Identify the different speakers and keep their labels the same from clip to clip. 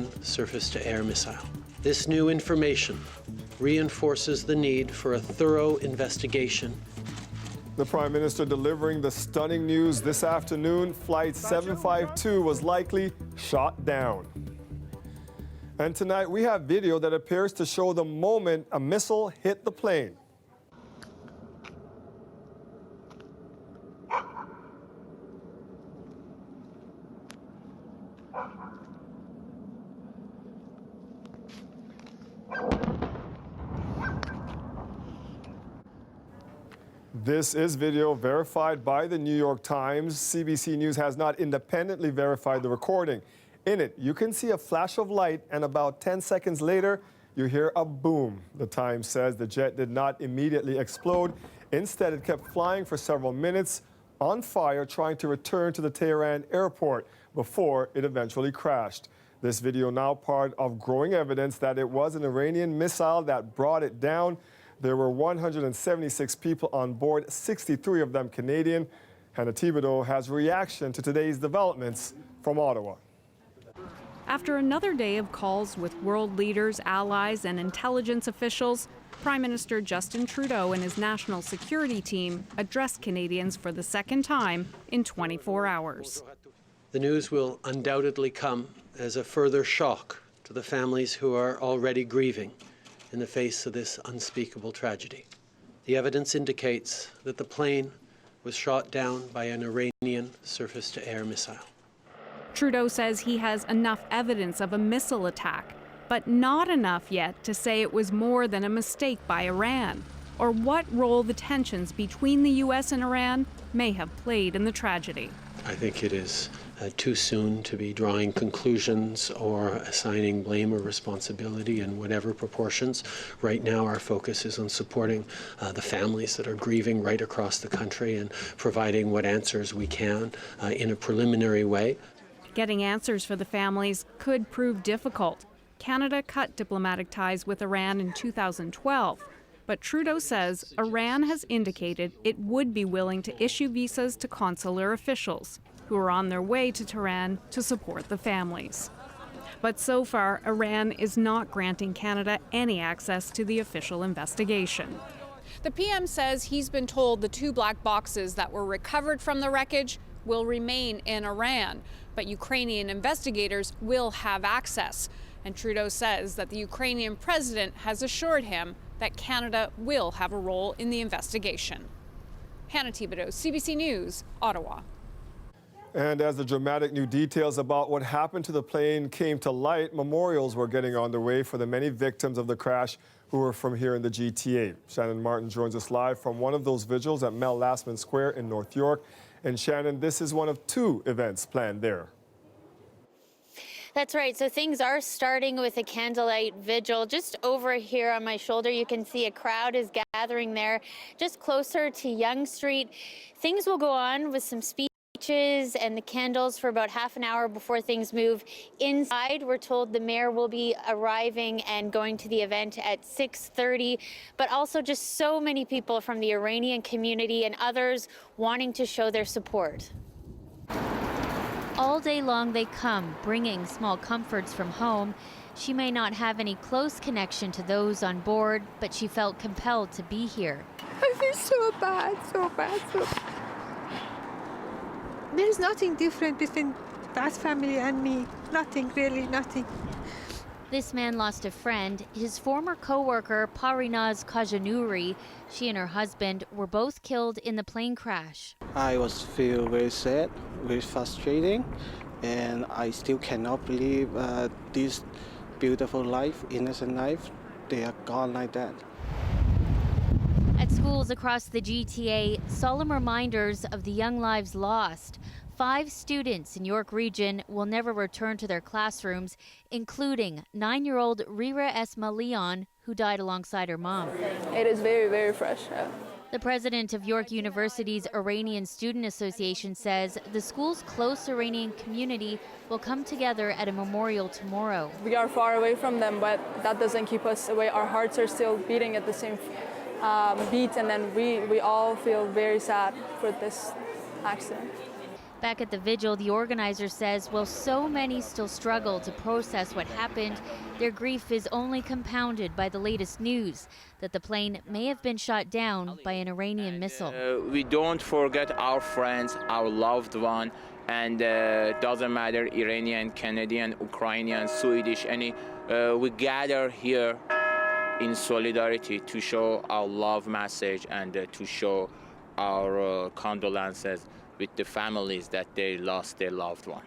Speaker 1: Iranian surface-to-air missile. This new information reinforces the need for a thorough investigation.
Speaker 2: The Prime Minister delivering the stunning news this afternoon. Flight 752 was likely shot down. And tonight we have video that appears to show the moment a missile hit the plane. This is video verified by the New York Times. CBC News has not independently verified the recording. In it, you can see a flash of light, and about 10 seconds later, you hear a boom. The Times says the jet did not immediately explode. Instead, it kept flying for several minutes on fire, trying to return to the Tehran airport before it eventually crashed. This video now part of growing evidence that it was an Iranian missile that brought it down. There were 176 people on board, 63 of them Canadian. Hannah Thibodeau has reaction to today's developments from Ottawa.
Speaker 3: After another day of calls with world leaders, allies, and intelligence officials, Prime Minister Justin Trudeau and his national security team addressed Canadians for the second time in 24 hours.
Speaker 1: The news will undoubtedly come as a further shock to the families who are already grieving in the face of this unspeakable tragedy. The evidence indicates that the plane was shot down by an Iranian surface-to-air missile.
Speaker 3: Trudeau says he has enough evidence of a missile attack, but not enough yet to say it was more than a mistake by Iran, or what role the tensions between the U.S. and Iran may have played in the tragedy.
Speaker 1: I think it is too soon to be drawing conclusions or assigning blame or responsibility in whatever proportions. Right now, our focus is on supporting the families that are grieving right across the country and providing what answers we can in a preliminary way.
Speaker 3: Getting answers for the families could prove difficult. Canada cut diplomatic ties with Iran in 2012, but Trudeau says Iran has indicated it would be willing to issue visas to consular officials who are on their way to Tehran to support the families. But so far, Iran is not granting Canada any access to the official investigation.
Speaker 4: The PM says he's been told the 2 black boxes that were recovered from the wreckage will remain in Iran, but Ukrainian investigators will have access. And Trudeau says that the Ukrainian president has assured him that Canada will have a role in the investigation. Hannah Thibodeau, CBC News, Ottawa.
Speaker 2: And as the dramatic new details about what happened to the plane came to light, memorials were getting underway for the many victims of the crash who were from here in the GTA. Shannon Martin joins us live from one of those vigils at Mel Lastman Square in North York. And Shannon, this is one of 2 events planned there.
Speaker 5: That's right. So things are starting with a candlelight vigil. Just over here on my shoulder, you can see a crowd is gathering there just closer to Yonge Street. Things will go on with some speeches and the candles for about half an hour before things move inside. We're told the mayor will be arriving and going to the event at 6:30, but also just so many people from the Iranian community and others wanting to show their support.
Speaker 6: All day long they come, bringing small comforts from home. She may not have any close connection to those on board, but she felt compelled to be here.
Speaker 7: I feel so bad, so bad, so bad. There's nothing different between that family and me. Nothing, really, nothing.
Speaker 6: This man lost a friend, his former co-worker Parinaz Kajanouri. She and her husband were both killed in the plane crash.
Speaker 8: I feel very sad, very frustrating, and I still cannot believe this beautiful life, innocent life, they are gone like that.
Speaker 6: At schools across the GTA, solemn reminders of the young lives lost. 5 students in York Region will never return to their classrooms, including 9-year-old Rira Esma Leon, who died alongside her mom.
Speaker 9: It is very, very fresh.
Speaker 6: The president of York University's Iranian Student Association says the school's close Iranian community will come together at a memorial tomorrow.
Speaker 9: We are far away from them, but that doesn't keep us away. Our hearts are still beating at the same beat, and then we all feel very sad for this accident.
Speaker 6: Back at the vigil, the organizer says while so many still struggle to process what happened, their grief is only compounded by the latest news that the plane may have been shot down by an Iranian missile.
Speaker 10: We don't forget our friends, our loved one, and doesn't matter Iranian, Canadian, Ukrainian, Swedish, any. We gather here in solidarity to show our love message and to show our condolences with the families that they lost their loved one.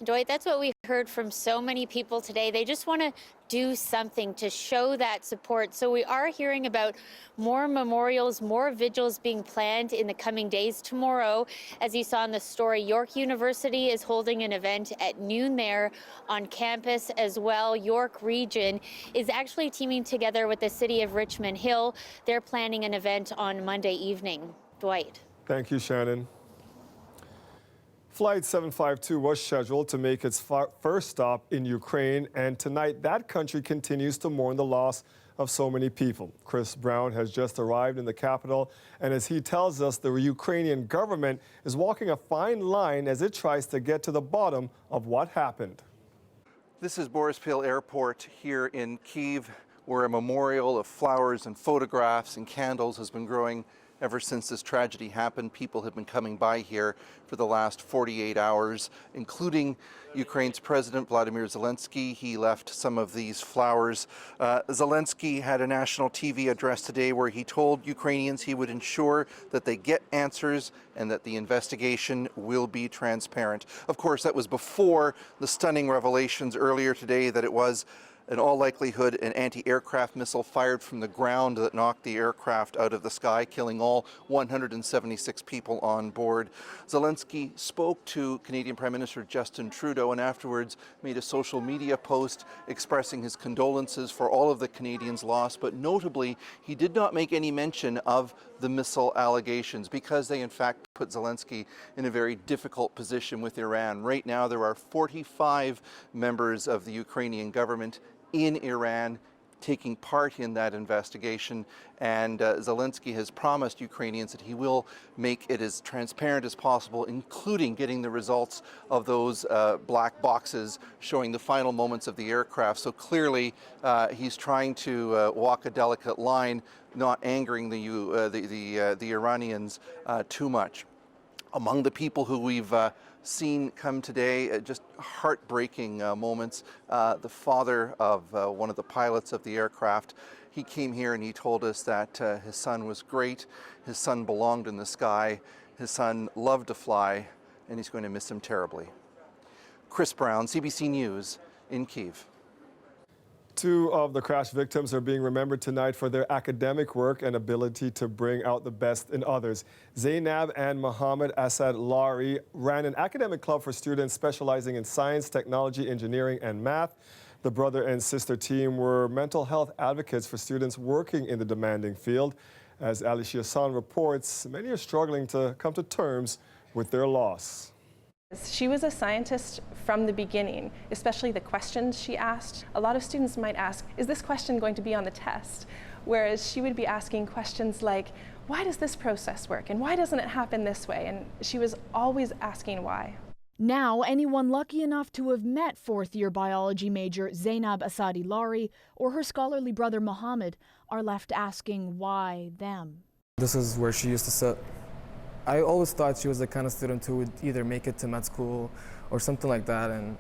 Speaker 5: Dwight, that's what we heard from so many people today. They just want to do something to show that support. So we are hearing about more memorials, more vigils being planned in the coming days. Tomorrow, as you saw in the story, York University is holding an event at noon there on campus as well. York Region is actually teaming together with the city of Richmond Hill. They're planning an event on Monday evening. Dwight.
Speaker 2: Thank you, Shannon. Flight 752 was scheduled to make its first stop in Ukraine, and tonight that country continues to mourn the loss of so many people. Chris Brown has just arrived in the capital, and as he tells us, the Ukrainian government is walking a fine line as it tries to get to the bottom of what happened.
Speaker 11: This is Borispil Airport here in Kyiv, where a memorial of flowers and photographs and candles has been growing ever since this tragedy happened. People have been coming by here for the last 48 hours, including Ukraine's President Vladimir Zelensky. He left some of these flowers. Zelensky had a national TV address today where he told Ukrainians he would ensure that they get answers and that the investigation will be transparent. Of course, that was before the stunning revelations earlier today that it was in all likelihood an anti-aircraft missile fired from the ground that knocked the aircraft out of the sky, killing all 176 people on board. Zelensky spoke to Canadian Prime Minister Justin Trudeau and afterwards made a social media post expressing his condolences for all of the Canadians lost, but notably he did not make any mention of the missile allegations because they in fact put Zelensky in a very difficult position with Iran. Right now there are 45 members of the Ukrainian government in Iran taking part in that investigation, and Zelensky has promised Ukrainians that he will make it as transparent as possible, including getting the results of those black boxes showing the final moments of the aircraft. So clearly he's trying to walk a delicate line, not angering the Iranians too much. Among the people who we've seen come today, just heartbreaking moments. The father of one of the pilots of the aircraft, he came here and he told us that his son was great, his son belonged in the sky, his son loved to fly, and he's going to miss him terribly. Chris Brown, CBC News in Kyiv.
Speaker 2: Two of the crash victims are being remembered tonight for their academic work and ability to bring out the best in others. Zainab and Mohammed Asad Lari ran an academic club for students specializing in science, technology, engineering, and math. The brother and sister team were mental health advocates for students working in the demanding field. As Alicia Hassan reports, many are struggling to come to terms with their loss.
Speaker 12: She was a scientist from the beginning, especially the questions she asked. A lot of students might ask, is this question going to be on the test? Whereas she would be asking questions like, why does this process work? And why doesn't it happen this way? And she was always asking why.
Speaker 13: Now, anyone lucky enough to have met fourth-year biology major Zainab Asadi Lari or her scholarly brother Mohammed are left asking why them.
Speaker 14: This is where she used to sit. I always thought she was the kind of student who would either make it to med school or something like that, and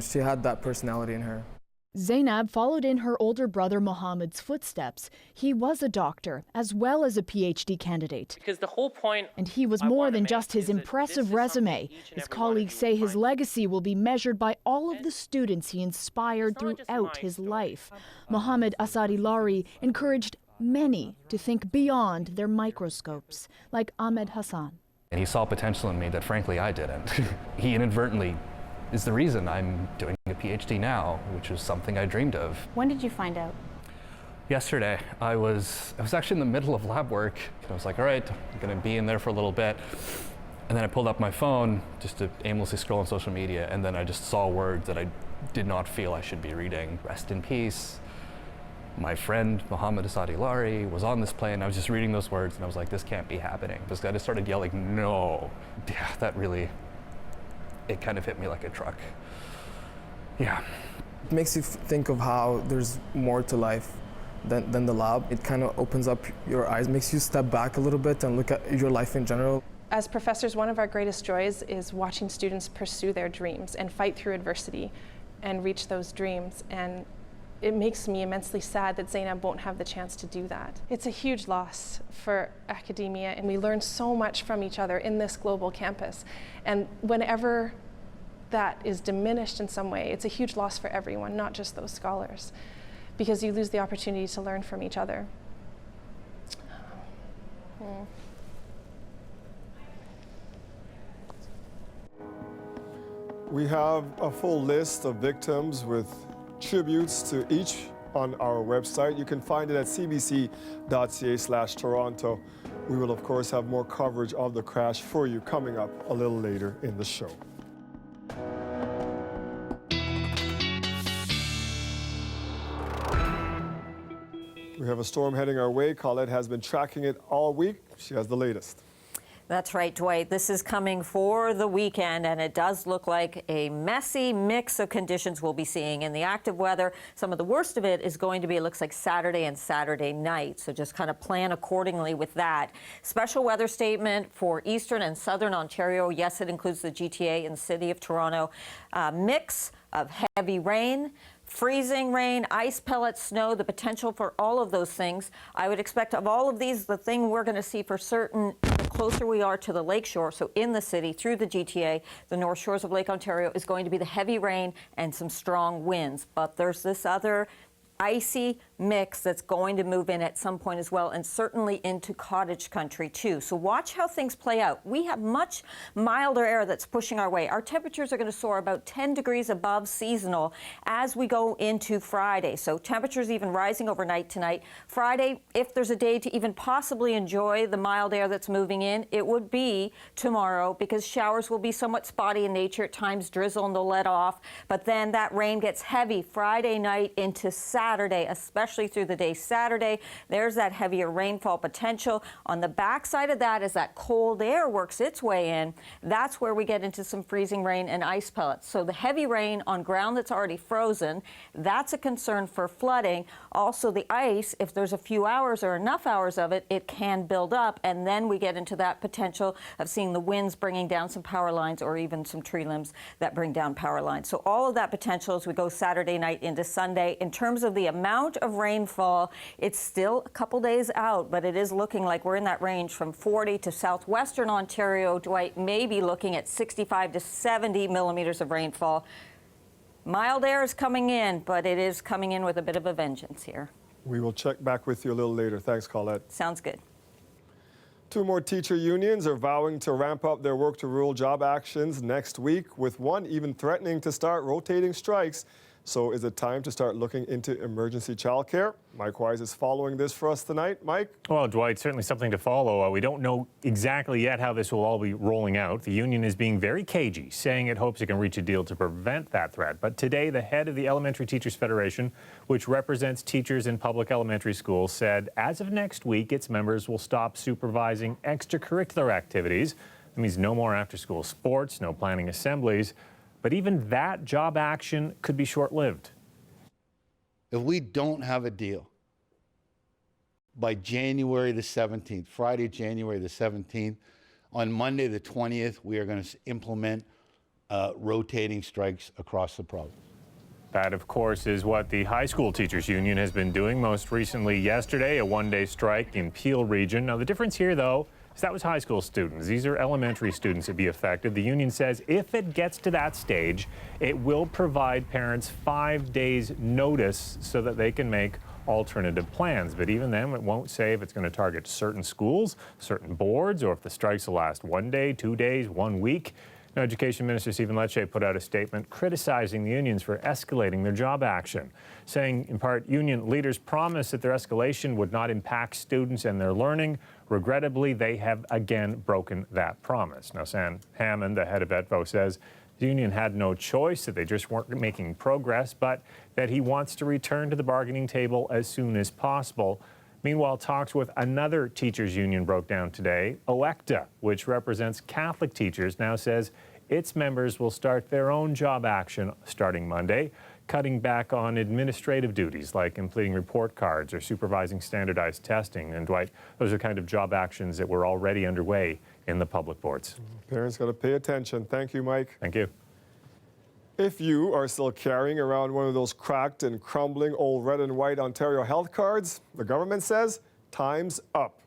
Speaker 14: she had that personality in her.
Speaker 13: Zainab followed in her older brother Mohammed's footsteps. He was a doctor as well as a PhD candidate.
Speaker 15: Because the whole point,
Speaker 13: and he was more than just his impressive resume. His colleagues say his legacy will be measured by all of the students he inspired throughout his life. Mohammed Asadi Lari encouraged many to think beyond their microscopes, like Ahmed Hassan.
Speaker 16: And he saw potential in me that frankly I didn't. He inadvertently is the reason I'm doing a PhD now, which was something I dreamed of.
Speaker 17: When did you find out?
Speaker 16: Yesterday. I was actually in the middle of lab work. I was like, all right, I'm gonna be in there for a little bit. And then I pulled up my phone just to aimlessly scroll on social media, and then I just saw words that I did not feel I should be reading. Rest in peace. My friend Mohammed Asadi Lari was on this plane. I was just reading those words and I was like, this can't be happening. This guy just started yelling, no. Yeah, that really, it kind of hit me like a truck. Yeah.
Speaker 14: It makes you think of how there's more to life than the lab. It kind of opens up your eyes, makes you step back a little bit and look at your life in general.
Speaker 12: As professors, one of our greatest joys is watching students pursue their dreams and fight through adversity and reach those dreams. And it makes me immensely sad that Zainab won't have the chance to do that. It's a huge loss for academia, and we learn so much from each other in this global campus. And whenever that is diminished in some way, it's a huge loss for everyone, not just those scholars, because you lose the opportunity to learn from each other.
Speaker 2: We have a full list of victims with tributes to each on our website. You can find it at cbc.ca/Toronto. We will, of course, have more coverage of the crash for you coming up a little later in the show. We have a storm heading our way. Colette has been tracking it all week. She has the latest.
Speaker 15: That's right, Dwight. This is coming for the weekend, and it does look like a messy mix of conditions we'll be seeing. In the active weather, some of the worst of it is going to be, it looks like Saturday and Saturday night. So just kind of plan accordingly with that. Special weather statement for eastern and southern Ontario. Yes, it includes the GTA and the city of Toronto. Mix of heavy rain, freezing rain, ice pellets, snow, the potential for all of those things. I would expect of all of these, the thing we're going to see for certain, the closer we are to the lakeshore, so in the city, through the GTA, the North Shores of Lake Ontario, is going to be the heavy rain and some strong winds. But there's this other icy mix that's going to move in at some point as well, and certainly into cottage country too. So watch how things play out. We have much milder air that's pushing our way. Our temperatures are going to soar about 10 degrees above seasonal as we go into Friday. So temperatures even rising overnight tonight. Friday, if there's a day to even possibly enjoy the mild air that's moving in, it would be tomorrow, because showers will be somewhat spotty in nature. At times drizzle and they'll let off, but then that rain gets heavy Friday night into Saturday, especially through the day Saturday. There's that heavier rainfall potential. On the backside of that, as that cold air works its way in, that's where we get into some freezing rain and ice pellets. So the heavy rain on ground that's already frozen, that's a concern for flooding. Also the ice, if there's a few hours or enough hours of it, it can build up, and then we get into that potential of seeing the winds bringing down some power lines or even some tree limbs that bring down power lines. So all of that potential as we go Saturday night into Sunday. In terms of the amount of rainfall, it's still a couple days out, but it is looking like we're in that range from 40 to southwestern Ontario. Dwight may be looking at 65 to 70 millimeters of rainfall. Mild air is coming in, but it is coming in with a bit of a vengeance here.
Speaker 2: We will check back with you a little later. Thanks, Colette.
Speaker 15: Sounds good.
Speaker 2: 2 more teacher unions are vowing to ramp up their work to rural job actions next week, with one even threatening to start rotating strikes. So is it time to start looking into emergency childcare? Mike Wise is following this for us tonight. Mike?
Speaker 17: Well, Dwight, certainly something to follow. We don't know exactly yet how this will all be rolling out. The union is being very cagey, saying it hopes it can reach a deal to prevent that threat. But today, the head of the Elementary Teachers Federation, which represents teachers in public elementary schools, said as of next week, its members will stop supervising extracurricular activities. That means no more after-school sports, no planning assemblies. But even that job action could be short-lived.
Speaker 18: If we don't have a deal by January the 17th, Friday, January the 17th, on Monday the 20th, we are going to implement rotating strikes across the province.
Speaker 17: That, of course, is what the high school teachers union has been doing. Most recently yesterday, a one-day strike in Peel region. Now, the difference here, though, is that was high school students. These are elementary students that be affected. The union says if it gets to that stage, it will provide parents 5 days notice so that they can make alternative plans. But even then, it won't say if it's going to target certain schools, certain boards, or if the strikes will last 1 day, 2 days, 1 week. Now, Education Minister Stephen Lecce put out a statement criticizing the unions for escalating their job action, saying, in part, union leaders promised that their escalation would not impact students and their learning. Regrettably, they have again broken that promise. Now, Sam Hammond, the head of ETVO, says The union had no choice, that they just weren't making progress, but that he wants to return to the bargaining table as soon as possible. Meanwhile, talks with another teachers' union broke down today. OECTA, which represents Catholic teachers, now says its members will start their own job action starting Monday, cutting back on administrative duties like completing report cards or supervising standardized testing. And Dwight, those are kind of job actions that were already underway in the public boards.
Speaker 2: Parents got to pay attention. Thank you, Mike.
Speaker 17: Thank you.
Speaker 2: If you are still carrying around one of those cracked and crumbling old red and white Ontario health cards, the government says time's up.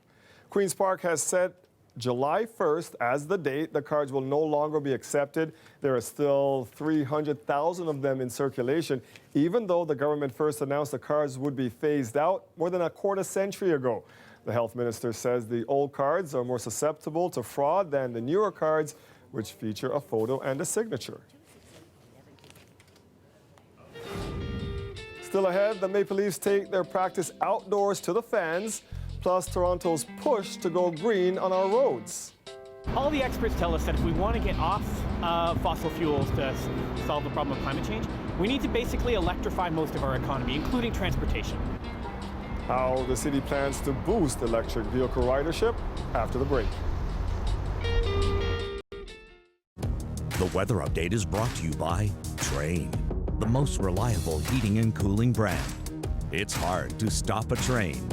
Speaker 2: Queen's Park has set July 1st as the date. The cards will no longer be accepted. There are still 300,000 of them in circulation, even though the government first announced the cards would be phased out more than a quarter century ago. The health minister says the old cards are more susceptible to fraud than the newer cards, which feature a photo and a signature. Still ahead, the Maple Leafs take their practice outdoors to the fans, plus Toronto's push to go green on our roads.
Speaker 19: All the experts tell us that if we want to get off fossil fuels to solve the problem of climate change, we need to basically electrify most of our economy, including transportation.
Speaker 2: How the city plans to boost electric vehicle ridership after the break.
Speaker 20: The weather update is brought to you by Train, the most reliable heating and cooling brand. It's hard to stop a train.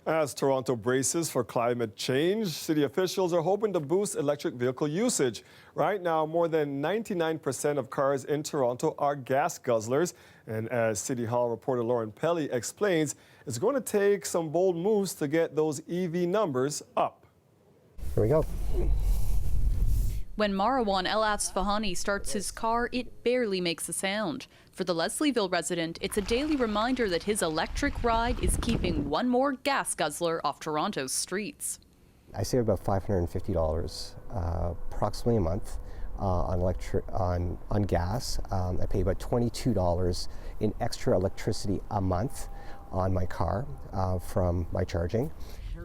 Speaker 2: As Toronto braces for climate change, city officials are hoping to boost electric vehicle usage. Right now, more than 99% of cars in Toronto are gas guzzlers. And as City Hall reporter Lauren Pelly explains, it's going to take some bold moves to get those EV numbers up.
Speaker 21: Here we go.
Speaker 22: When Marwan El Asfahani starts his car, it barely makes a sound. For the Leslieville resident, it's a daily reminder that his electric ride is keeping one more gas guzzler off Toronto's streets.
Speaker 21: I save about $550 approximately a month on gas. I pay about $22 in extra electricity a month on my car from my charging.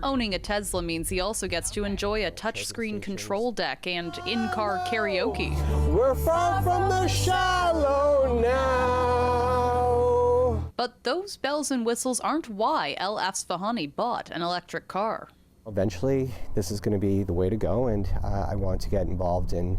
Speaker 22: Owning a Tesla means he also gets to enjoy a touchscreen control deck and in-car karaoke.
Speaker 23: We're far from the shallow now.
Speaker 22: But those bells and whistles aren't why El Asfahani bought an electric car.
Speaker 21: Eventually, this is going to be the way to go, and I want to get involved in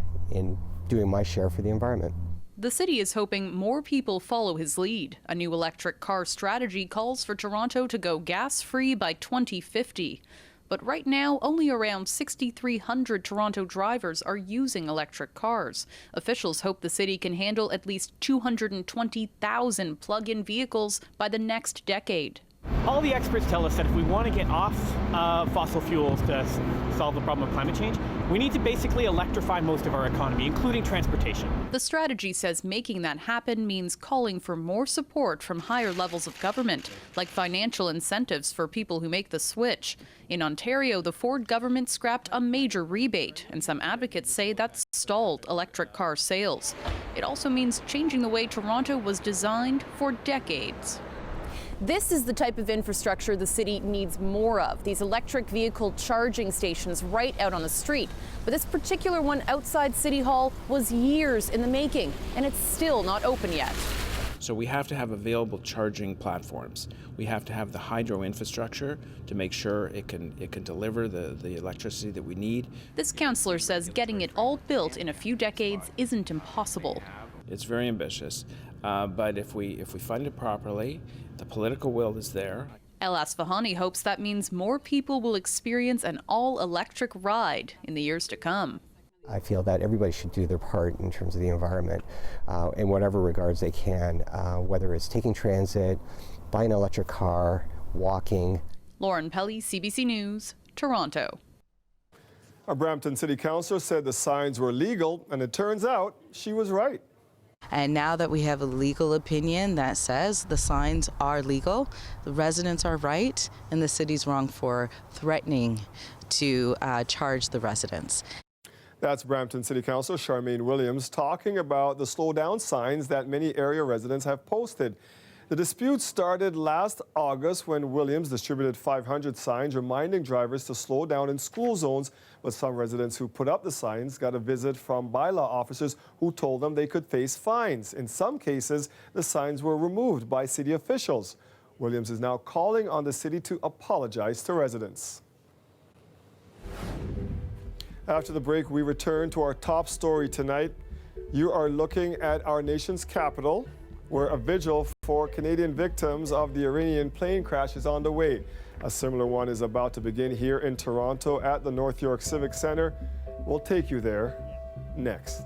Speaker 21: doing my share for the environment.
Speaker 22: The city is hoping more people follow his lead. A new electric car strategy calls for Toronto to go gas-free by 2050. But right now, only around 6,300 Toronto drivers are using electric cars. Officials hope the city can handle at least 220,000 plug-in vehicles by the next decade.
Speaker 19: All the experts tell us that if we want to get off fossil fuels to solve the problem of climate change, we need to basically electrify most of our economy, including transportation.
Speaker 22: The strategy says making that happen means calling for more support from higher levels of government, like financial incentives for people who make the switch. In Ontario, the Ford government scrapped a major rebate, and some advocates say that's stalled electric car sales. It also means changing the way Toronto was designed for decades.
Speaker 24: This is the type of infrastructure the city needs more of, these electric vehicle charging stations right out on the street. But this particular one outside City Hall was years in the making, and it's still not open yet.
Speaker 25: So we have to have available charging platforms. We have to have the hydro infrastructure to make sure it can deliver the electricity that we need.
Speaker 22: This councillor says getting it all built in a few decades isn't impossible.
Speaker 25: It's very ambitious, but if we fund it properly, the political will is there.
Speaker 22: El Asfahani hopes that means more people will experience an all-electric ride in the years to come.
Speaker 21: I feel that everybody should do their part in terms of the environment in whatever regards they can, whether it's taking transit, buying an electric car, walking.
Speaker 22: Lauren Pelly, CBC News, Toronto.
Speaker 2: A Brampton City Councillor said the signs were legal, and it turns out she was right.
Speaker 26: And now that we have a legal opinion that says the signs are legal, the residents are right, and the city's wrong for threatening to charge the residents.
Speaker 2: That's Brampton City Councilor Charmaine Williams talking about the slow down signs that many area residents have posted. The dispute started last August when Williams distributed 500 signs reminding drivers to slow down in school zones, but some residents who put up the signs got a visit from bylaw officers who told them they could face fines. In some cases, the signs were removed by city officials. Williams is now calling on the city to apologize to residents. After the break, we return to our top story tonight. You are looking at our nation's capital, where a vigil for Canadian victims of the Iranian plane crash is on the way. A similar one is about to begin here in Toronto at the North York Civic Centre. We'll take you there next.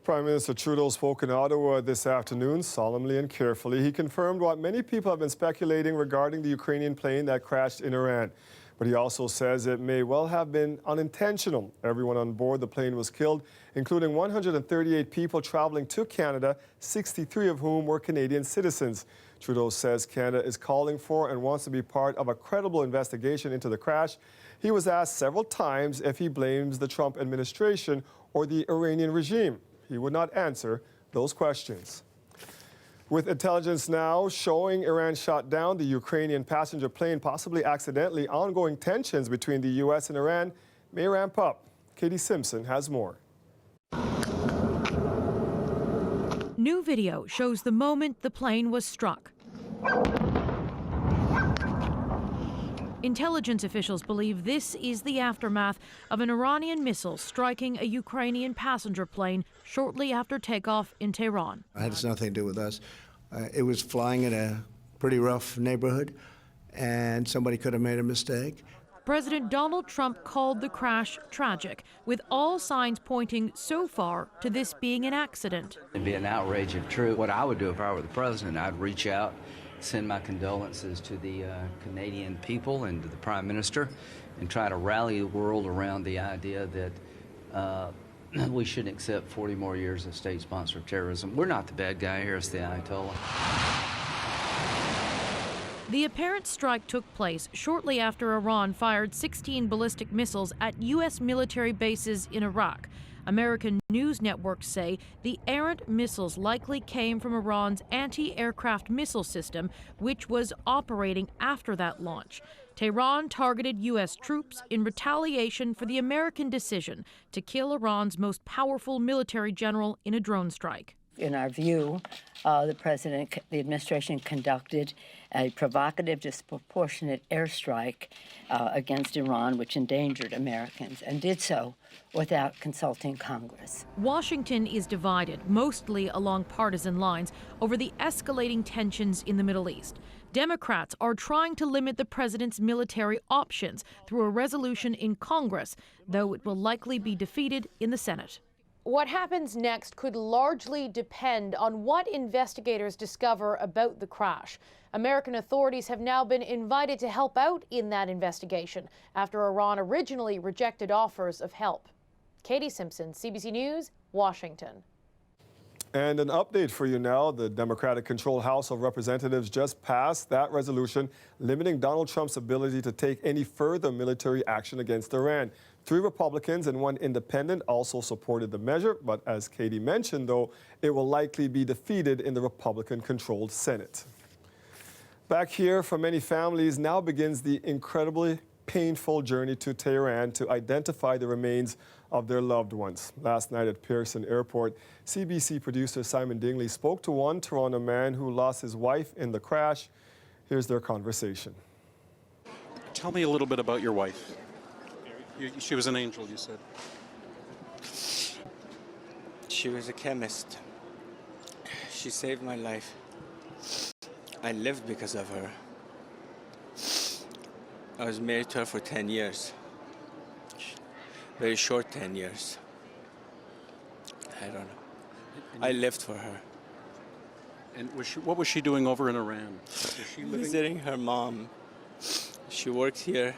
Speaker 2: Prime Minister Trudeau spoke in Ottawa this afternoon, solemnly and carefully. He confirmed what many people have been speculating regarding the Ukrainian plane that crashed in Iran. But he also says it may well have been unintentional. Everyone on board the plane was killed, including 138 people traveling to Canada, 63 of whom were Canadian citizens. Trudeau says Canada is calling for and wants to be part of a credible investigation into the crash. He was asked several times if he blames the Trump administration or the Iranian regime. He would not answer those questions. With intelligence now showing Iran shot down the Ukrainian passenger plane, possibly accidentally, ongoing tensions between the U.S. and Iran may ramp up. Katie Simpson has more.
Speaker 1: New video shows the moment the plane was struck. Intelligence officials believe this is the aftermath of an Iranian missile striking a Ukrainian passenger plane shortly after takeoff in Tehran.
Speaker 3: It has nothing to do with us. It was flying in a pretty rough neighborhood, and somebody could have made a mistake.
Speaker 1: President Donald Trump called the crash tragic, with all signs pointing so far to this being an accident.
Speaker 4: It'd be an outrage if true. What I would do if I were the president, I'd reach out, send my condolences to the Canadian people and to the Prime Minister, and try to rally the world around the idea that we shouldn't accept 40 more years of state-sponsored terrorism. We're not the bad guy here, it's the Ayatollah.
Speaker 1: The apparent strike took place shortly after Iran fired 16 ballistic missiles at U.S. military bases in Iraq. American news networks say the errant missiles likely came from Iran's anti-aircraft missile system, which was operating after that launch. Tehran targeted U.S. troops in retaliation for the American decision to kill Iran's most powerful military general in a drone strike.
Speaker 7: In our view, the administration conducted a provocative, disproportionate airstrike against Iran, which endangered Americans, and did so without consulting Congress.
Speaker 1: Washington is divided, mostly along partisan lines, over the escalating tensions in the Middle East. Democrats are trying to limit the president's military options through a resolution in Congress, though it will likely be defeated in the Senate.
Speaker 8: What happens next could largely depend on what investigators discover about the crash. American authorities have now been invited to help out in that investigation after Iran originally rejected offers of help. Katie Simpson, CBC News, Washington.
Speaker 2: And an update for you now. The Democratic-controlled House of Representatives just passed that resolution limiting Donald Trump's ability to take any further military action against Iran. 3 Republicans and 1 independent also supported the measure, but as Katie mentioned, though, it will likely be defeated in the Republican-controlled Senate. Back here, for many families, now begins the incredibly painful journey to Tehran to identify the remains of their loved ones. Last night at Pearson Airport, CBC producer Simon Dingley spoke to one Toronto man who lost his wife in the crash. Here's their conversation.
Speaker 9: Tell me a little bit about your wife. She was an angel, you said.
Speaker 27: She was a chemist. She saved my life. I lived because of her. I was married to her for 10 years. Very short 10 years. I don't know. I lived for her.
Speaker 9: And what was she doing over in Iran? Was she living?
Speaker 27: Visiting her mom. She worked here.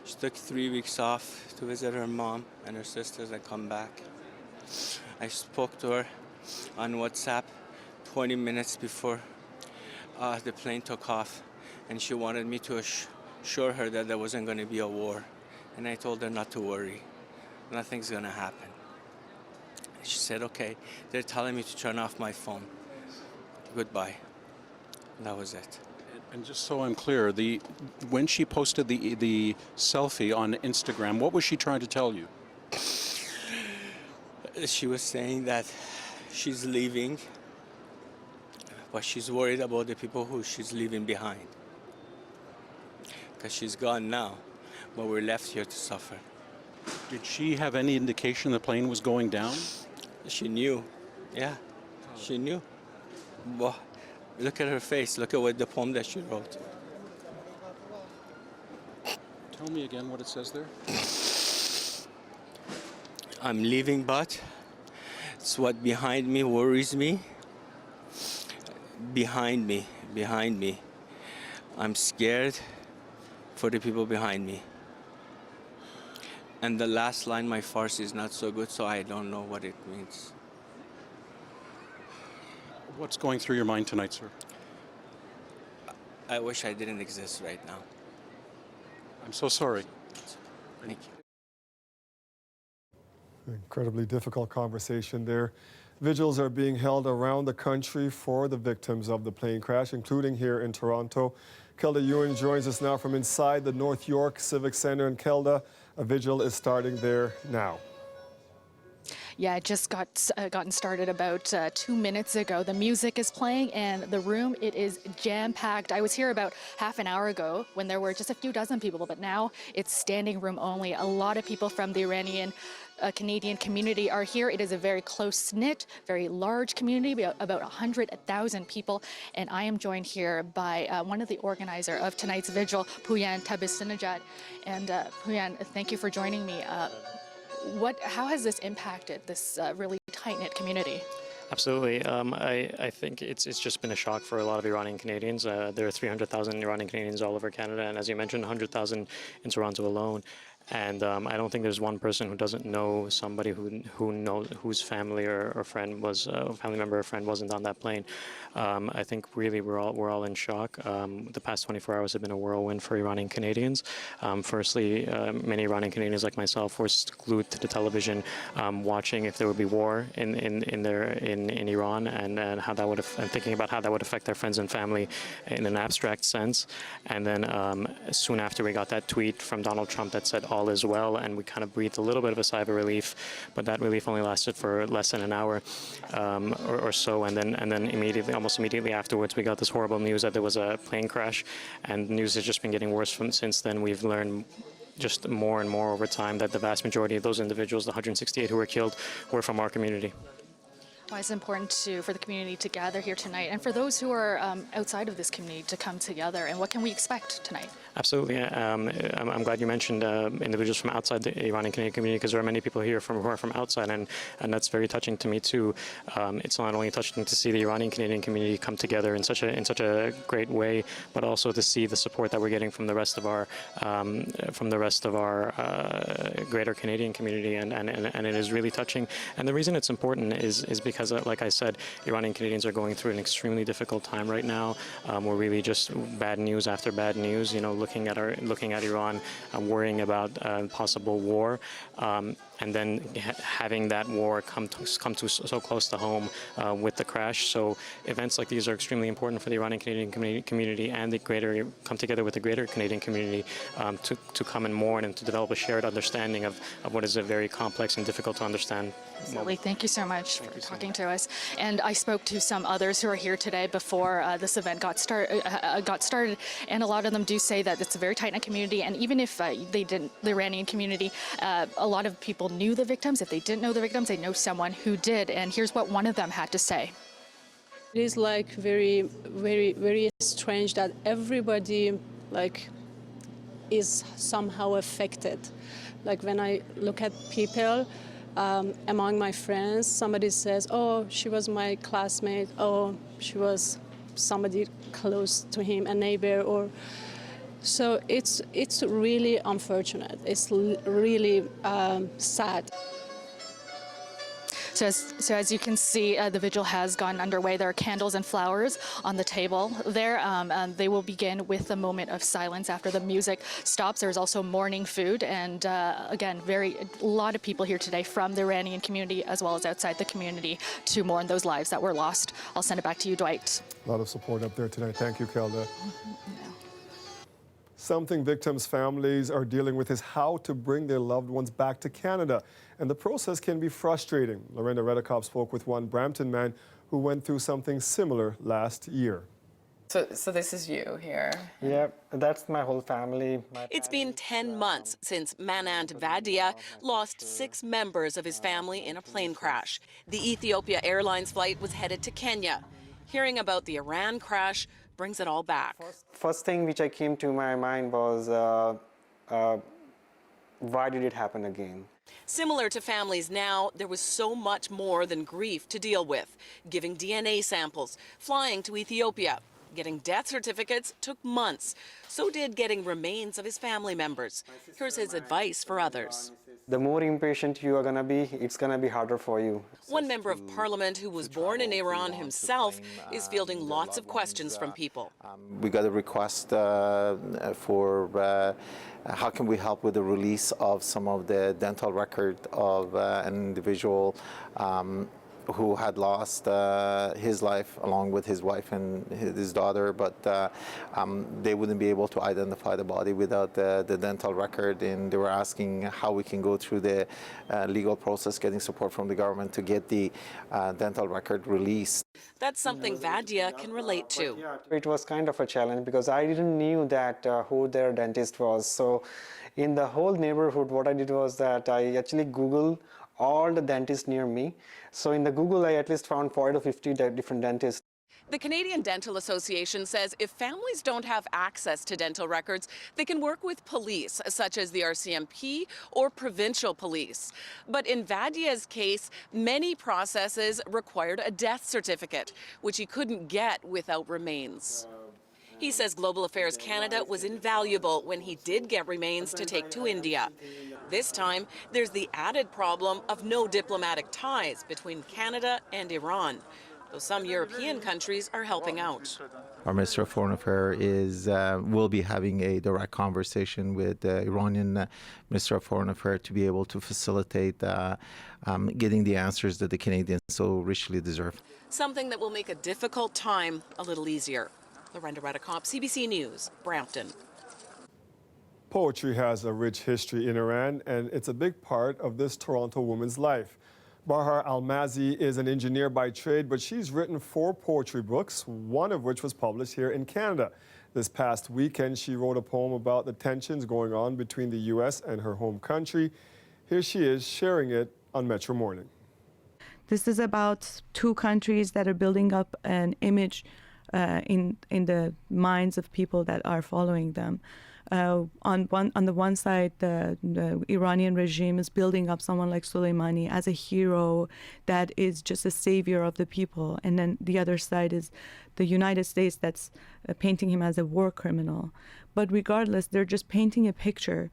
Speaker 27: She took 3 weeks off to visit her mom and her sisters and come back. I spoke to her on WhatsApp 20 minutes before the plane took off, and she wanted me to assure her that there wasn't going to be a war. And I told her not to worry. Nothing's going to happen. She said, okay, they're telling me to turn off my phone. Goodbye. That was it.
Speaker 9: And just so I'm clear, when she posted the selfie on Instagram, what was she trying to tell you?
Speaker 27: She was saying that she's leaving, but she's worried about the people who she's leaving behind. Because she's gone now, but we're left here to suffer.
Speaker 9: Did she have any indication the plane was going down?
Speaker 27: She knew, yeah, she knew. Well, look at her face, look at the poem that she wrote.
Speaker 9: Tell me again what it says there.
Speaker 27: I'm leaving, but It's what behind me worries me. Behind me. I'm scared for the people behind me. And the last line, my Farsi is not so good, so I don't know what it means.
Speaker 9: What's going through your mind tonight, sir?
Speaker 27: I wish I didn't exist right now.
Speaker 9: I'm so sorry.
Speaker 27: Thank you.
Speaker 2: Incredibly difficult conversation there. Vigils are being held around the country for the victims of the plane crash, including here in Toronto. Kelda Ewan joins us now from inside the North York Civic Centre. And Kelda, a vigil is starting there now.
Speaker 5: Yeah, it just gotten started about 2 minutes ago. The music is playing and the room, it is jam-packed. I was here about half an hour ago when there were just a few dozen people, but now it's standing room only. A lot of people from the Iranian Canadian community are here. It is a very close-knit, very large community, about 100,000 people. And I am joined here by one of the organizers of tonight's vigil, Puyan Tabissinajad. And Puyan, thank you for joining me. How has this impacted this really tight-knit community?
Speaker 6: Absolutely. I think it's just been a shock for a lot of Iranian Canadians. There are 300,000 Iranian Canadians all over Canada, and as you mentioned, 100,000 in Toronto alone. And I don't think there's one person who doesn't know somebody whose family or friend was family member or friend wasn't on that plane. I think really we're all in shock. The past 24 hours have been a whirlwind for Iranian Canadians. Firstly, many Iranian Canadians like myself were glued to the television, watching if there would be war in Iran and how that would and thinking about how that would affect their friends and family in an abstract sense. And then soon after we got that tweet from Donald Trump that said all is well, and we kind of breathed a little bit of a sigh of relief, but that relief only lasted for less than an hour or so, and then almost immediately afterwards, we got this horrible news that there was a plane crash, and news has just been getting worse since then. We've learned just more and more over time that the vast majority of those individuals, the 168 who were killed, were from our community.
Speaker 5: Why it's important for the community to gather here tonight, and for those who are outside of this community to come together, and what can we expect tonight?
Speaker 6: Absolutely. I'm glad you mentioned individuals from outside the Iranian Canadian community, because there are many people here who are from outside, and that's very touching to me too. It's not only touching to see the Iranian Canadian community come together in such a great way, but also to see the support that we're getting from the rest of our greater Canadian community, and it is really touching. And the reason it's important is because, like I said, Iranian Canadians are going through an extremely difficult time right now. We're really just bad news after bad news. Looking at Iran, worrying about possible war, and then having that war come to so close to home with the crash. So events like these are extremely important for the Iranian Canadian community and come together with the greater Canadian community to come and mourn and to develop a shared understanding of what is a very complex and difficult to understand.
Speaker 5: Absolutely. Thank you so much for talking to us. And I spoke to some others who are here today before this event got started, and a lot of them do say that it's a very tight-knit community, and even if they didn't, the Iranian community, a lot of people knew the victims. If they didn't know the victims, they know someone who did, and here's what one of them had to say.
Speaker 10: It is very, very, very strange that everybody is somehow affected. Like when I look at people among my friends, somebody says, "Oh, she was my classmate," "Oh, she was somebody close to him, a neighbor," or so it's really unfortunate. It's really sad.
Speaker 5: So as you can see, the vigil has gotten underway. There are candles and flowers on the table there. They will begin with a moment of silence after the music stops. There's also morning food, and again, a lot of people here today from the Iranian community as well as outside the community to mourn those lives that were lost. I'll send it back to you, Dwight.
Speaker 2: A lot of support up there tonight. Thank you, Kelda. Something victims' families are dealing with is how to bring their loved ones back to Canada. And the process can be frustrating. Lorena Redekop spoke with one Brampton man who went through something similar last year.
Speaker 11: So this is you here?
Speaker 13: Yeah, that's my whole family.
Speaker 14: It's been 10 months since Manand Vadia lost 6 members of his family in a plane crash. The Ethiopia Airlines flight was headed to Kenya. Hearing about the Iran crash brings it all back.
Speaker 13: First thing which came to my mind was, why did it happen again?
Speaker 14: Similar to families now, there was so much more than grief to deal with. Giving DNA samples, flying to Ethiopia, getting death certificates took months. So did getting remains of his family members. Here's his advice for others.
Speaker 13: The more impatient you are going to be, it's going to be harder for you.
Speaker 14: One member of parliament who was born in Iran himself is fielding lots of questions from people.
Speaker 12: We got a request for how can we help with the release of some of the dental record of an individual who had lost his life along with his wife and his daughter, but they wouldn't be able to identify the body without the dental record, and they were asking how we can go through the legal process, getting support from the government to get the dental record released.
Speaker 14: That's something Vadia can relate to.
Speaker 13: It was kind of a challenge because I didn't knew that who their dentist was. So in the whole neighborhood, what I did was that I actually Googled all the dentists near me. So in the Google, I at least found 40 to 50 different dentists.
Speaker 14: The Canadian Dental Association says if families don't have access to dental records, they can work with police, such as the RCMP or provincial police. But in Vadia's case, many processes required a death certificate, which he couldn't get without remains. He says Global Affairs Canada was invaluable when he did get remains to take to India. This time, there's the added problem of no diplomatic ties between Canada and Iran, though some European countries are helping out.
Speaker 12: Our Minister of Foreign Affairs will be having a direct conversation with the Iranian Minister of Foreign Affairs to be able to facilitate getting the answers that the Canadians so richly deserve.
Speaker 14: Something that will make a difficult time a little easier. Lorenda Redekop, CBC News, Brampton.
Speaker 2: Poetry has a rich history in Iran, and it's a big part of this Toronto woman's life. Bahar Almazi is an engineer by trade, but she's written 4 poetry books, one of which was published here in Canada. This past weekend, she wrote a poem about the tensions going on between the U.S. and her home country. Here she is sharing it on Metro Morning.
Speaker 15: This is about 2 countries that are building up an image in the minds of people that are following them. On the one side, the Iranian regime is building up someone like Soleimani as a hero that is just a savior of the people, and then the other side is the United States that's painting him as a war criminal. But regardless, they're just painting a picture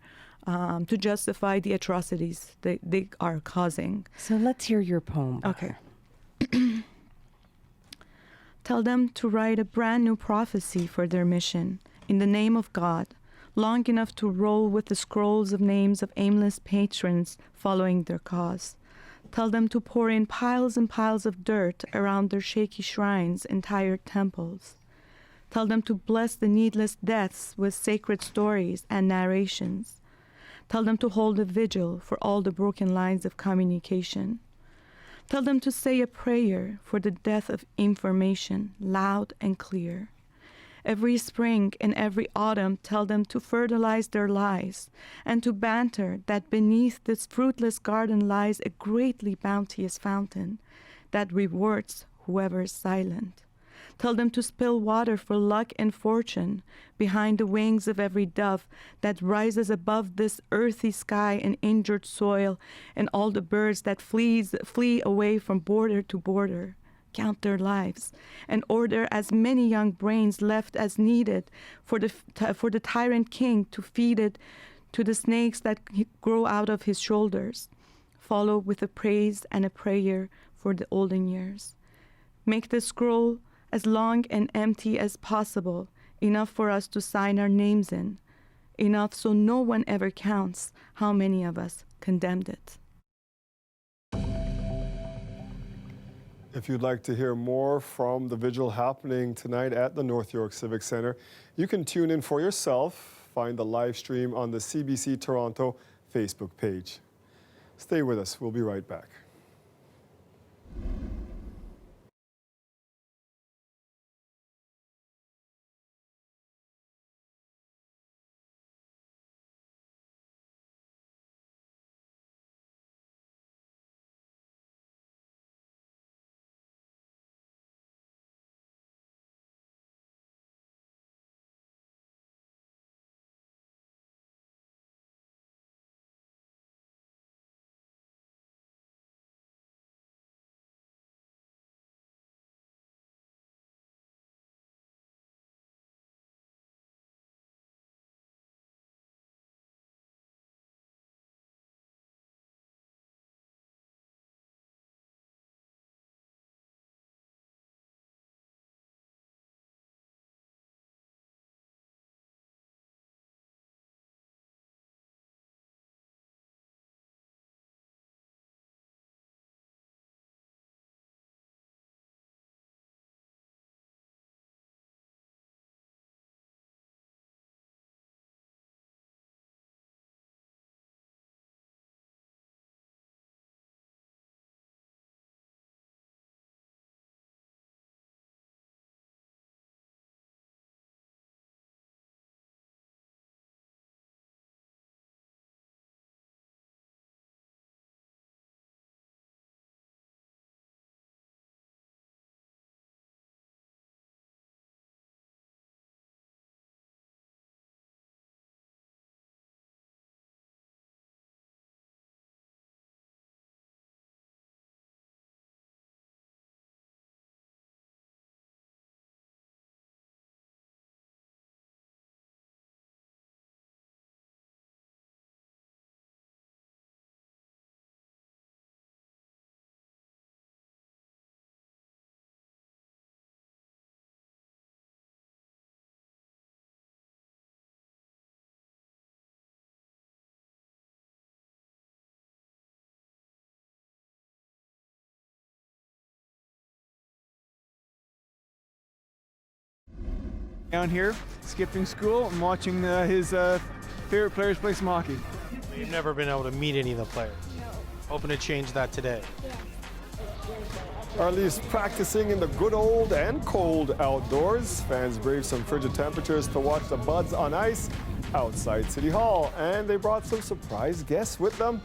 Speaker 15: to justify the atrocities they are causing.
Speaker 16: So let's hear your poem.
Speaker 15: Okay. Tell them to write a brand new prophecy for their mission in the name of God, long enough to roll with the scrolls of names of aimless patrons following their cause. Tell them to pour in piles and piles of dirt around their shaky shrines and tired temples. Tell them to bless the needless deaths with sacred stories and narrations. Tell them to hold a vigil for all the broken lines of communication. Tell them to say a prayer for the death of information, loud and clear. Every spring and every autumn, tell them to fertilize their lies and to banter that beneath this fruitless garden lies a greatly bounteous fountain that rewards whoever is silent. Tell them to spill water for luck and fortune behind the wings of every dove that rises above this earthy sky and injured soil, and all the birds that flee away from border to border. Count their lives and order as many young brains left as needed for the tyrant king to feed it to the snakes that grow out of his shoulders. Follow with a praise and a prayer for the olden years. Make the scroll as long and empty as possible, enough for us to sign our names in, enough so no one ever counts how many of us condemned it.
Speaker 2: If you'd like to hear more from the vigil happening tonight at the North York Civic Center, you can tune in for yourself. Find the live stream on the CBC Toronto Facebook page. Stay with us. We'll be right back.
Speaker 16: Down here, skipping school and watching his favorite players play some hockey.
Speaker 17: You've never been able to meet any of the players. Hoping to change that today.
Speaker 2: Our Leafs practicing in the good old and cold outdoors. Fans braved some frigid temperatures to watch the Buds on ice outside City Hall. And they brought some surprise guests with them.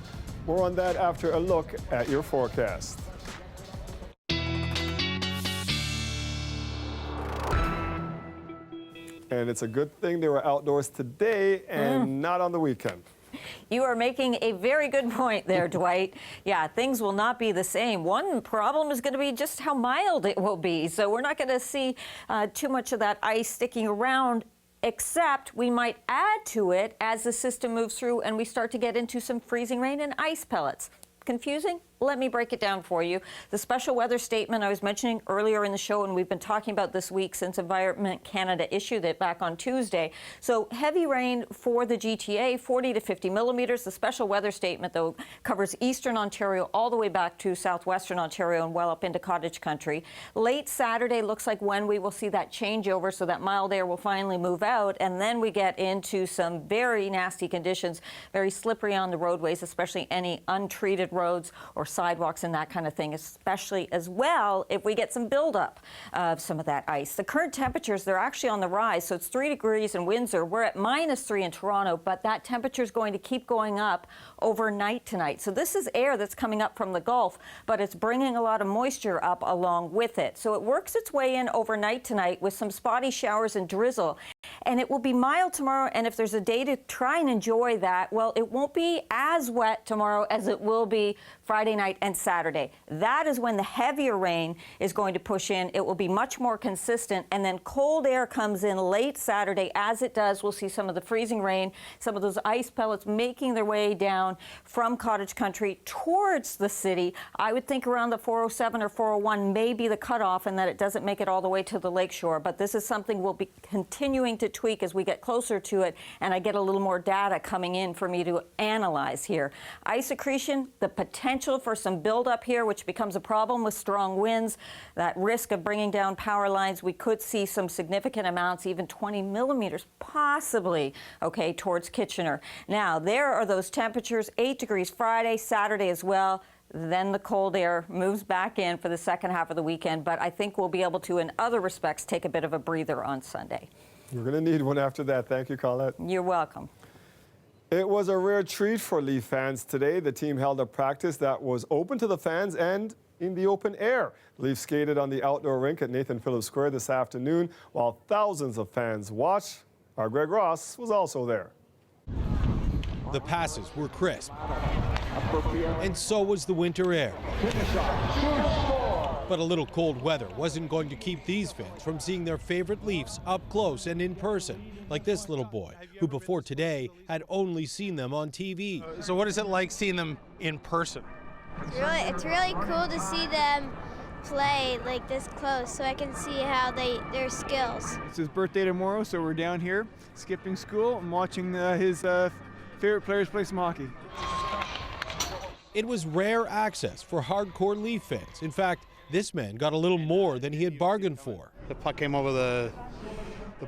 Speaker 2: More on that after a look at your forecast. And it's a good thing they were outdoors today and not on the weekend.
Speaker 18: You are making a very good point there, Dwight. Yeah, things will not be the same. One problem is going to be just how mild it will be. So we're not going to see too much of that ice sticking around, except we might add to it as the system moves through and we start to get into some freezing rain and ice pellets. Confusing? Let me break it down for you. The special weather statement I was mentioning earlier in the show, and we've been talking about this week since Environment Canada issued it back on Tuesday. So heavy rain for the GTA, 40 to 50 millimeters. The special weather statement, though, covers eastern Ontario all the way back to southwestern Ontario and well up into cottage country. Late Saturday looks like when we will see that changeover, so that mild air will finally move out, and then we get into some very nasty conditions, very slippery on the roadways, especially any untreated roads or sidewalks and that kind of thing, especially as well if we get some buildup of some of that ice. The current temperatures, they're actually on the rise, so it's 3 degrees in Windsor. We're at -3 in Toronto, but that temperature is going to keep going up overnight tonight. So this is air that's coming up from the Gulf, but it's bringing a lot of moisture up along with it. So it works its way in overnight tonight with some spotty showers and drizzle. And it will be mild tomorrow, and if there's a day to try and enjoy that, well, it won't be as wet tomorrow as it will be Friday night and Saturday. That is when the heavier rain is going to push in. It will be much more consistent, and then cold air comes in late Saturday. As it does, we'll see some of the freezing rain, some of those ice pellets making their way down from cottage country towards the city. I would think around the 407 or 401 may be the cutoff, and that it doesn't make it all the way to the lakeshore. But this is something we'll be continuing to tweak as we get closer to it, and I get a little more data coming in for me to analyze here. Ice accretion, the potential for some buildup here, which becomes a problem with strong winds, that risk of bringing down power lines. We could see some significant amounts, even 20 millimeters, possibly, okay, towards Kitchener. Now, there are those temperatures, 8 degrees Friday, Saturday as well. Then the cold air moves back in for the second half of the weekend, but I think we'll be able to, in other respects, take a bit of a breather on Sunday.
Speaker 2: We're going to need one after that. Thank you, Colette.
Speaker 18: You're welcome.
Speaker 2: It was a rare treat for Leaf fans today. The team held a practice that was open to the fans and in the open air. Leaf skated on the outdoor rink at Nathan Phillips Square this afternoon while thousands of fans watched. Our Greg Ross was also there.
Speaker 19: The passes were crisp, and so was the winter air. But a little cold weather wasn't going to keep these fans from seeing their favorite Leafs up close and in person, like this little boy, who before today had only seen them on TV.
Speaker 17: So what is it like seeing them in person?
Speaker 20: It's really cool to see them play like this close, so I can see how their skills.
Speaker 16: It's his birthday tomorrow, so we're down here skipping school and watching his favorite players play some hockey.
Speaker 19: It was rare access for hardcore Leaf fans. In fact, this man got a little more than he had bargained for.
Speaker 23: The puck came over the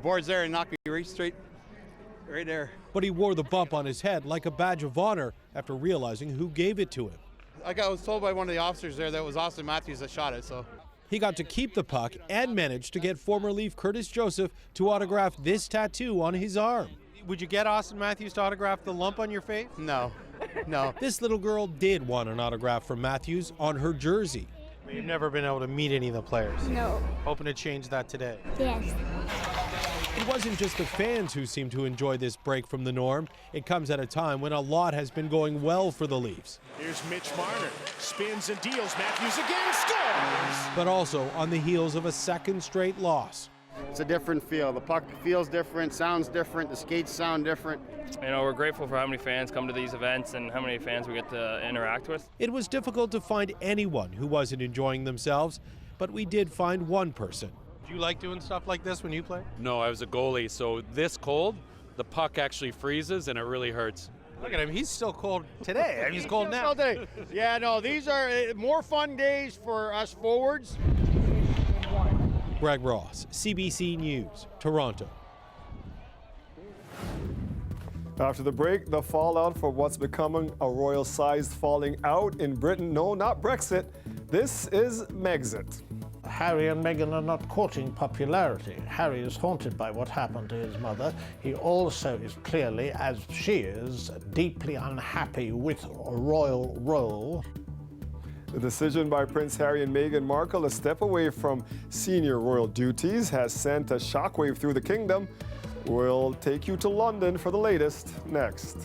Speaker 23: boards there and knocked me right there.
Speaker 19: But he wore the bump on his head like a badge of honor after realizing who gave it to him.
Speaker 23: I was told by one of the officers there that it was Austin Matthews that shot it, so.
Speaker 19: He got to keep the puck and managed to get former Leaf Curtis Joseph to autograph this tattoo on his arm.
Speaker 17: Would you get Austin Matthews to autograph the lump on your face?
Speaker 23: No.
Speaker 19: This little girl did want an autograph from Matthews on her jersey.
Speaker 17: You've never been able to meet any of the players?
Speaker 20: No.
Speaker 17: Hoping to change that today?
Speaker 20: Yes.
Speaker 19: It wasn't just the fans who seemed to enjoy this break from the norm. It comes at a time when a lot has been going well for the Leafs.
Speaker 24: Here's Mitch Marner, spins and deals, Matthews again scores!
Speaker 19: But also on the heels of a second straight loss.
Speaker 23: It's a different feel. The puck feels different, sounds different, the skates sound different.
Speaker 28: You know, we're grateful for how many fans come to these events and how many fans we get to interact with.
Speaker 19: It was difficult to find anyone who wasn't enjoying themselves, but we did find one person.
Speaker 17: Do you like doing stuff like this when you play?
Speaker 29: No, I was a goalie, so this cold, the puck actually freezes and it really hurts.
Speaker 17: Look at him, he's still cold today. I mean, he's cold now.
Speaker 24: Yeah, no, these are more fun days for us forwards.
Speaker 19: Greg Ross, CBC News, Toronto.
Speaker 2: After the break, the fallout for what's becoming a royal-sized falling out in Britain. No, not Brexit. This is Megxit.
Speaker 1: Harry and Meghan are not courting popularity. Harry is haunted by what happened to his mother. He also is clearly, as she is, deeply unhappy with a royal role.
Speaker 2: The decision by Prince Harry and Meghan Markle to step away from senior royal duties has sent a shockwave through the kingdom. We'll take you to London for the latest next.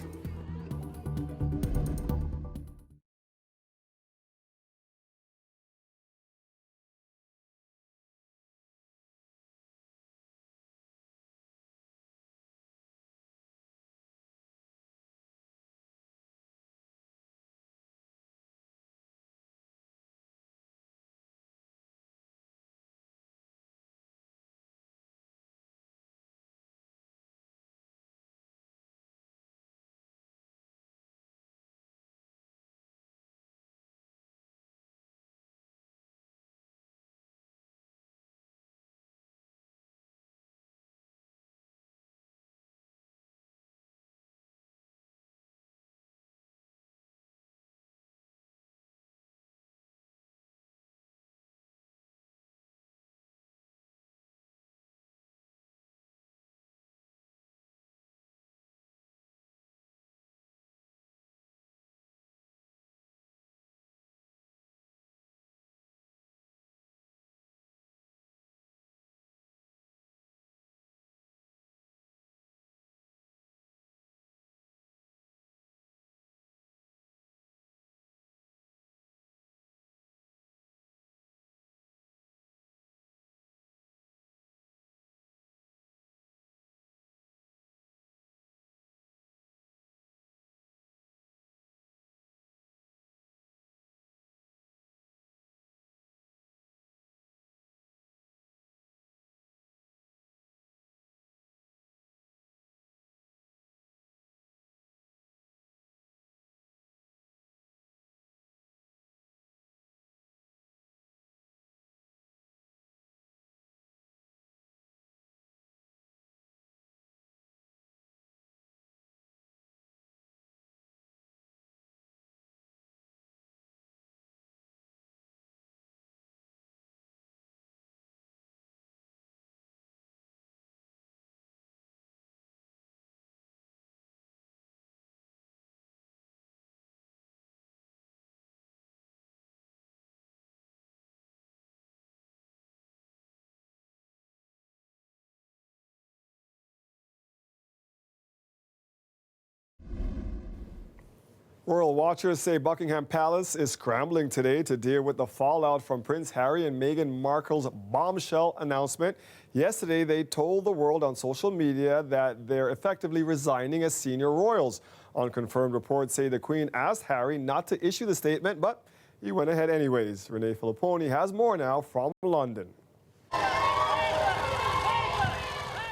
Speaker 2: Royal watchers say Buckingham Palace is scrambling today to deal with the fallout from Prince Harry and Meghan Markle's bombshell announcement. Yesterday, they told the world on social media that they're effectively resigning as senior royals. Unconfirmed reports say the Queen asked Harry not to issue the statement, but he went ahead anyways. Renee Filipponi has more now from London.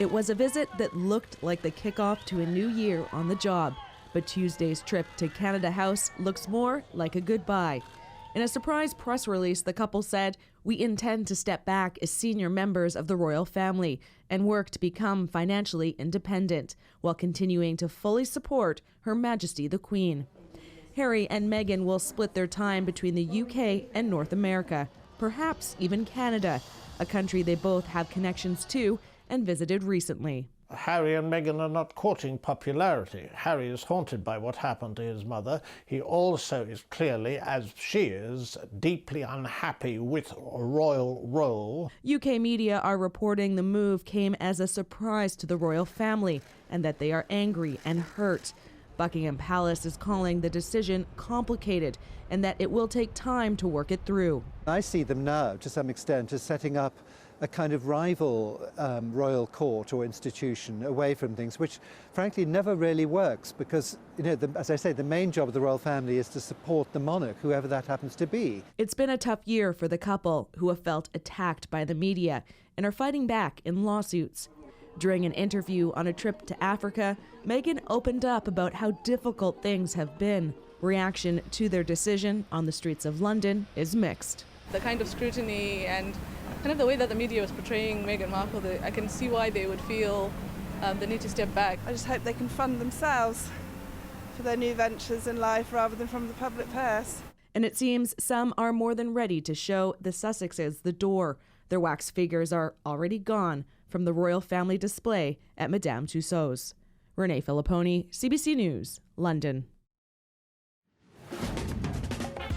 Speaker 3: It was a visit that looked like the kickoff to a new year on the job. But Tuesday's trip to Canada House looks more like a goodbye. In a surprise press release, the couple said, "We intend to step back as senior members of the royal family and work to become financially independent, while continuing to fully support Her Majesty the Queen." Harry and Meghan will split their time between the UK and North America, perhaps even Canada, a country they both have connections to and visited recently.
Speaker 1: Harry and Meghan are not courting popularity. Harry is haunted by what happened to his mother. He also is clearly, as she is, deeply unhappy with a royal role.
Speaker 3: UK media are reporting the move came as a surprise to the royal family and that they are angry and hurt. Buckingham Palace is calling the decision complicated and that it will take time to work it through.
Speaker 4: I see them now, to some extent, as setting up a kind of rival royal court or institution away from things, which frankly never really works because, you know, as I say, the main job of the royal family is to support the monarch, whoever that happens to be.
Speaker 3: It's been a tough year for the couple, who have felt attacked by the media and are fighting back in lawsuits. During an interview on a trip to Africa, Meghan opened up about how difficult things have been. Reaction to their decision on the streets of London is mixed.
Speaker 6: The kind of scrutiny and kind of the way that the media was portraying Meghan Markle, I can see why they would feel the need to step back.
Speaker 7: I just hope they can fund themselves for their new ventures in life rather than from the public purse.
Speaker 3: And it seems some are more than ready to show the Sussexes the door. Their wax figures are already gone from the royal family display at Madame Tussauds. Renee Filipponi, CBC News, London.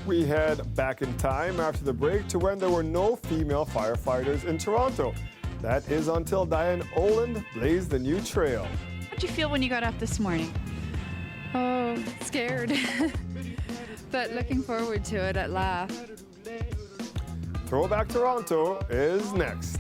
Speaker 2: We head back in time after the break to when there were no female firefighters in Toronto. That is until Diane Oland blazed the new trail.
Speaker 8: How'd you feel when you got up this morning?
Speaker 9: Oh, scared, but looking forward to it at last.
Speaker 2: Throwback Toronto is next.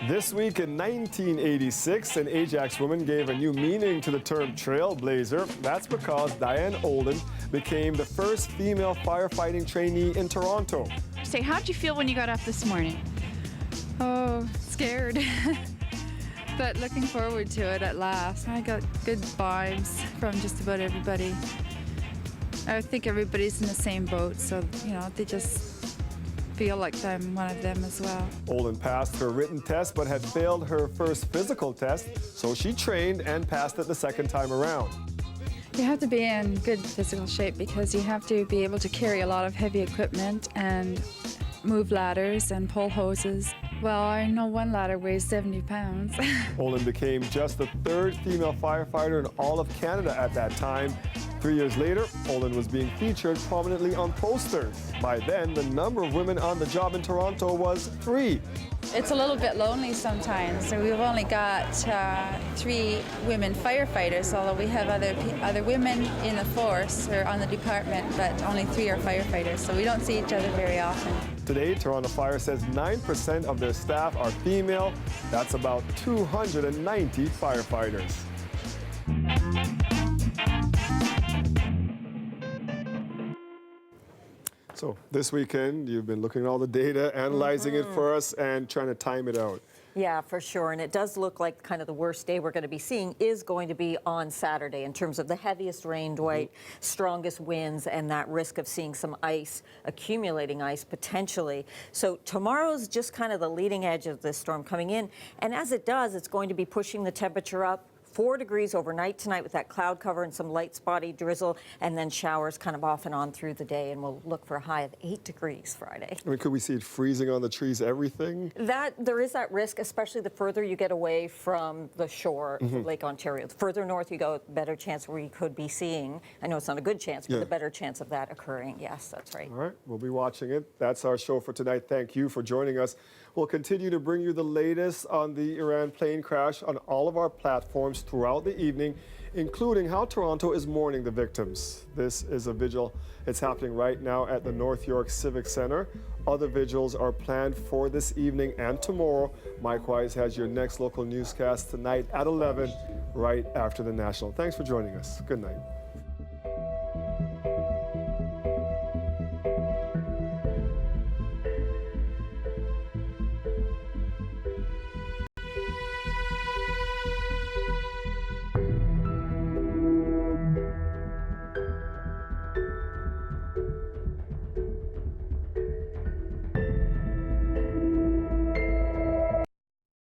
Speaker 2: This week in 1986, an Ajax woman gave a new meaning to the term trailblazer. That's because Diane Oland became the first female firefighting trainee in Toronto.
Speaker 9: Say, how'd you feel when you got up this morning? Oh, scared, but looking forward to it at last. I got good vibes from just about everybody. I think everybody's in the same boat, so, you know, they just feel like I'm one of them as well.
Speaker 2: Oland passed her written test but had failed her first physical test, so she trained and passed it the second time around.
Speaker 9: You have to be in good physical shape because you have to be able to carry a lot of heavy equipment and move ladders and pull hoses. Well, I know one ladder weighs 70 pounds.
Speaker 2: Oland became just the third female firefighter in all of Canada at that time. 3 years later, Oland was being featured prominently on posters. By then, the number of women on the job in Toronto was 3.
Speaker 9: It's a little bit lonely sometimes. So we've only got 3 women firefighters, although we have other women in the force or on the department, but only 3 are firefighters, so we don't see each other very often.
Speaker 2: Today, Toronto Fire says 9% of their staff are female. That's about 290 firefighters. So this weekend, you've been looking at all the data, analyzing it for us, and trying to time it out.
Speaker 18: Yeah, for sure. And it does look like kind of the worst day we're going to be seeing is going to be on Saturday in terms of the heaviest rain, Dwight, strongest winds, and that risk of seeing some ice, accumulating ice potentially. So tomorrow's just kind of the leading edge of this storm coming in. And as it does, it's going to be pushing the temperature up 4 degrees overnight tonight with that cloud cover and some light spotty drizzle, and then showers kind of off and on through the day, and we'll look for a high of 8 degrees Friday.
Speaker 2: I mean, could we see it freezing on the trees, everything?
Speaker 18: There is that risk, especially the further you get away from the shore of Lake Ontario. The further north you go, the better chance we could be seeing, I know it's not a good chance, but the better chance of that occurring. Yes, that's right.
Speaker 2: All right, we'll be watching it. That's our show for tonight. Thank you for joining us. We'll continue to bring you the latest on the Iran plane crash on all of our platforms throughout the evening, including how Toronto is mourning the victims. This is a vigil. It's happening right now at the North York Civic Center. Other vigils are planned for this evening and tomorrow. Mike Wise has your next local newscast tonight at 11, right after the National. Thanks for joining us. Good night.